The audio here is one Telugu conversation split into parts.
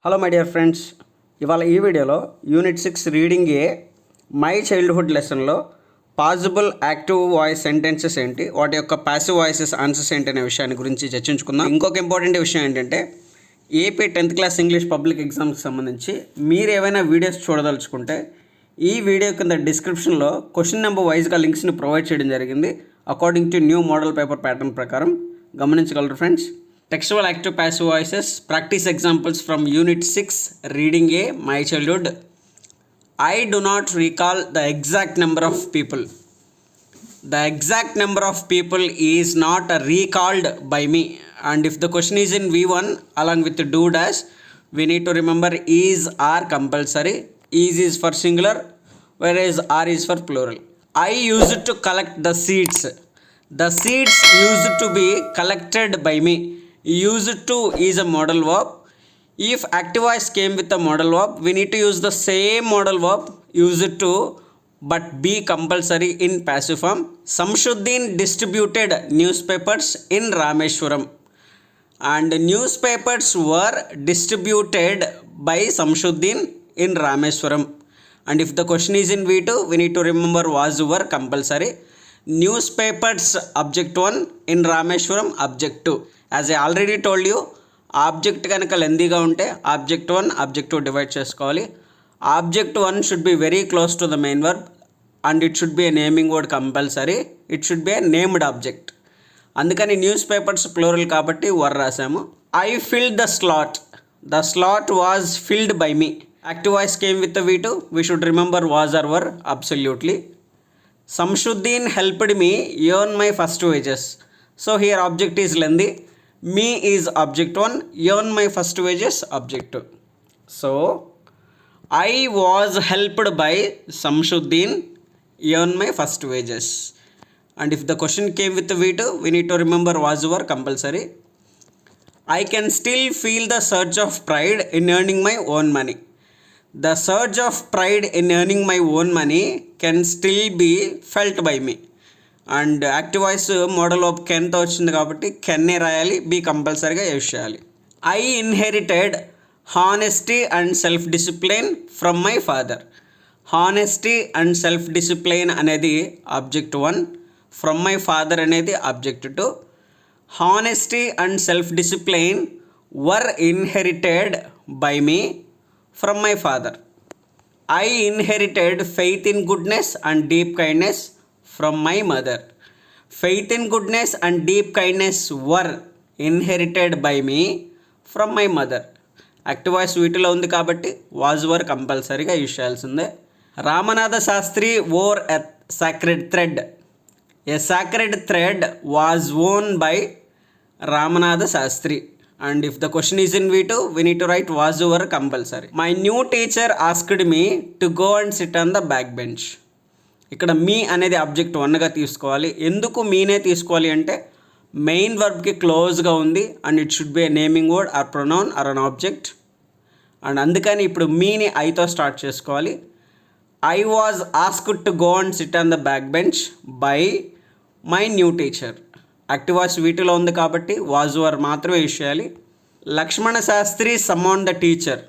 హలో మై డియర్ ఫ్రెండ్స్, ఇవాళ ఈ వీడియోలో unit 6 reading A my childhood లెసన్లో పాసిబుల్ యాక్టివ్ వాయిస్ సెంటెన్సెస్ ఏంటి, వాటి యొక్క ప్యాసివ్ వాయిసెస్ ఆన్సర్స్ ఏంటి అనే విషయాన్ని గురించి చర్చించుకుందాం. ఇంకొక ఇంపార్టెంట్ విషయం ఏంటంటే AP 10th class English public ఎగ్జామ్స్కి సంబంధించి మీరు ఏవైనా వీడియోస్ చూడదలుచుకుంటే ఈ వీడియో కింద డిస్క్రిప్షన్లో క్వశ్చన్ నెంబర్ వైజ్గా లింక్స్ని ప్రొవైడ్ చేయడం జరిగింది. According to new model paper pattern ప్రకారం గమనించగలరు friends. Textual active passive voices, practice examples from Unit 6, Reading A, My Childhood. I do not recall the exact number of people. The exact number of people is not recalled by me. And if the question is in V1, along with the do dash, we need to remember is are compulsory. Is for singular, whereas are is for plural. I used to collect the seeds. The seeds used to be collected by me. Used to is a modal verb. If active voice came with a modal verb, we need to use the same modal verb used to but be compulsory in passive form. Samshuddin distributed newspapers in Rameshwaram, and newspapers were distributed by Samshuddin in Rameshwaram. And if the question is in V2, we need to remember was were compulsory. Newspapers object 1, in Rameshwaram object 2. As I already told you, object కనుక లెందీగా ఉంటే ఆబ్జెక్ట్ 1 ఆబ్జెక్ట్ 2 డివైడ్ చేసుకోవాలి. Object 1 should be very close to the main verb and it should be a naming word compulsory. It should be a named object. అందుకని న్యూస్ పేపర్స్ ప్లూరల్ కాబట్టి వర్ రాసాము. I filled the slot. The slot was filled by me. Active voice came with the V2. We should remember was are were absolutely. Samshuddin helped me earn my first wages. So here object is lengthy. Me is object 1, earn my first wages object 2. So I was helped by Samshuddin earn my first wages. And if the question came with the V2, we need to remember was were compulsory. I can still feel the surge of pride in earning my own money. The surge of pride in earning my own money can still be felt by me. And active voice modal of కెన్తో వచ్చింది కాబట్టి కెన్నే రాయాలి, బీ కంపల్సరీగా యూజ్ చేయాలి. I inherited honesty and self discipline from my father. Honesty and self discipline అనేది ఆబ్జెక్ట్ 1, ఫ్రమ్ మై ఫాదర్ అనేది object 2. Honesty and self discipline were inherited by me from my father. I inherited faith in goodness and deep kindness from my mother. Faith in goodness and deep kindness were inherited by me from my mother. Active voice వీటిలో ఉంది కాబట్టి వాజ్ వర్ కంపల్సరీగా యూజ్ చేయాల్సిందే. Ramanatha Shastri wore a sacred thread. A sacred thread was worn by Ramanatha Shastri. And if the question is in V2, we need to write was were compulsory. My new teacher asked me to go and sit on the back bench. ఇక్కడ మీ అనేది ఆబ్జెక్ట్ 1గా తీసుకోవాలి. ఎందుకు మీనే తీసుకోవాలి అంటే మెయిన్ వర్బ్కి క్లోజ్గా ఉంది and it should be a naming word or pronoun or an object. And అందుకని ఇప్పుడు మీని ఐతో స్టార్ట్ చేసుకోవాలి. I was asked to go and sit on the back bench by my new teacher. Active voice వీటిలో ఉంది కాబట్టి వాజ్ వర్ మాత్రమే యూజ్ చేయాలి. Lakshmana Shastri summon the teacher.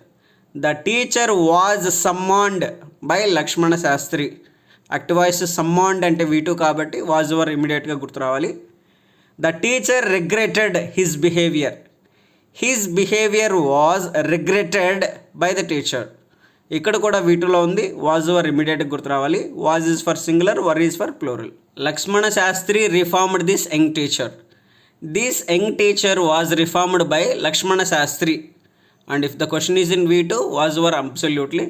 The teacher was summoned by Lakshmana Shastri. Active voice summoned అంటే V2 కాబట్టి వాజ్ వర్ ఇమీడియట్గా గుర్తు రావాలి. The teacher regretted his behaviour. His behaviour was regretted by the teacher. ఇక్కడ కూడా V2లో ఉంది, వాజ్ వర్ ఇమీడియట్గా గుర్తు రావాలి. Was is for singular, were is for plural. Lakshmana Shastri reformed this young teacher. This young teacher was reformed by Lakshmana Shastri. And if the question is in V2, was were absolutely.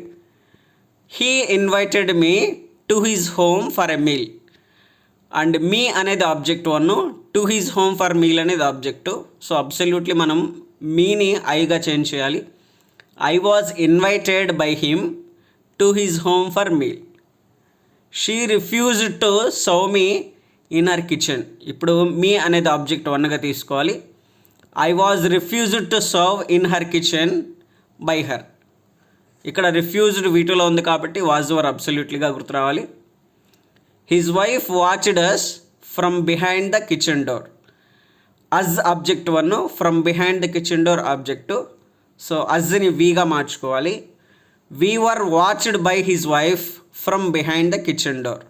He invited me to his home for a meal. And me అనేది object 1, to his home for meal అనేది ఆబ్జెక్ట్ 2. సో అబ్సల్యూట్లీ మనం మీని ఐగా చేంజ్ చేయాలి. I was invited by him to his home for meal. She refused to serve me in her kitchen. ఇప్పుడు మీ అనేది ఆబ్జెక్ట్ 1గా తీసుకోవాలి. I was refused to serve in her kitchen by her. ఇక్కడ రిఫ్యూజ్డ్ V2లో ఉంది కాబట్టి వాజ్ వర్ అబ్సల్యూట్లీగా గుర్తు రావాలి. His wife watched us from behind the kitchen door. As object 1, from behind the kitchen door object 2. So అజ్ని వీగా మార్చుకోవాలి. We were watched by his wife from behind the kitchen door.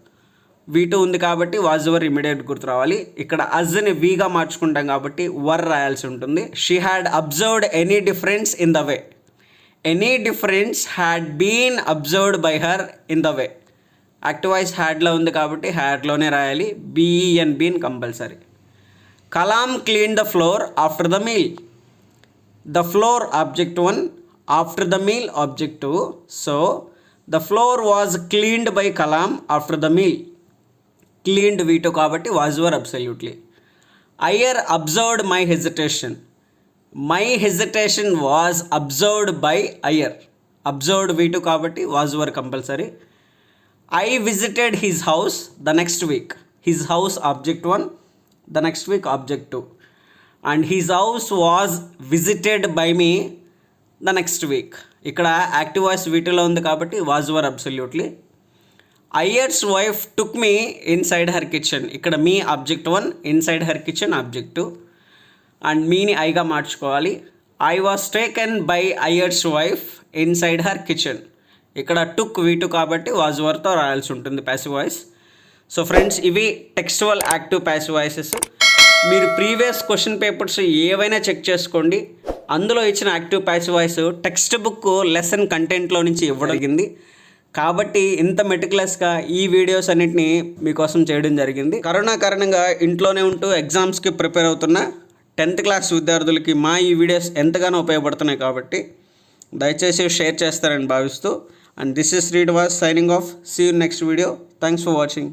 V2 ఉంది కాబట్టి వాజ్ వర్ ఇమీడియట్ గుర్తు రావాలి. ఇక్కడ అజ్ని వీగా మార్చుకుంటాం కాబట్టి వర్ రాయాల్సి ఉంటుంది. She had observed any difference in the way. Any difference had been observed by her in the way. Active voice హ్యాడ్లో ఉంది కాబట్టి హ్యాడ్లోనే రాయాలి. B E E N been compulsory. Kalam clean the floor after the meal. The floor object 1, after the meal object 2. So the floor was cleaned by Kalam after the meal. Cleaned V2 కాబట్టి was were absolutely. Iyer observed my hesitation. My hesitation was observed by Iyer. Observed V2 కాబట్టి was were compulsory. I visited his house the next week. His house object 1, the next week object 2. And his house was visited by me the next week. ఇక్కడ యాక్టివ్ వాయిస్ V2లో ఉంది కాబట్టి was were absolutely. Iyer's wife took me inside her kitchen. ఇక్కడ me object 1, inside her kitchen object 2. And మీని ఐగా మార్చుకోవాలి. I was taken by Ayers wife inside her kitchen. ఇక్కడ టుక్ V2 కాబట్టి వాజ్ వర్తో రాయాల్సి ఉంటుంది ప్యాసివ్ వాయిస్. సో ఫ్రెండ్స్, ఇవి టెక్స్టువల్ యాక్టివ్ ప్యాసివ్ వాయిసెస్. మీరు ప్రీవియస్ క్వశ్చన్ పేపర్స్ ఏవైనా చెక్ చేసుకోండి. అందులో ఇచ్చిన active passive voice textbook lesson కంటెంట్లో నుంచి ఇవ్వగలిగింది కాబట్టి ఇంత మెటిక్యులస్గా ఈ వీడియోస్ అన్నింటినీ మీకోసం చేయడం జరిగింది. కరోనా కారణంగా ఇంట్లోనే ఉంటూ ఎగ్జామ్స్కి ప్రిపేర్ అవుతున్న 10th క్లాస్ విద్యార్థులకి మా ఈ వీడియోస్ ఎంతగానో ఉపయోగపడుతున్నాయి కాబట్టి దయచేసి షేర్ చేస్తారని భావిస్తూ, and this is Srinivas signing off. See you next video. Thanks for watching.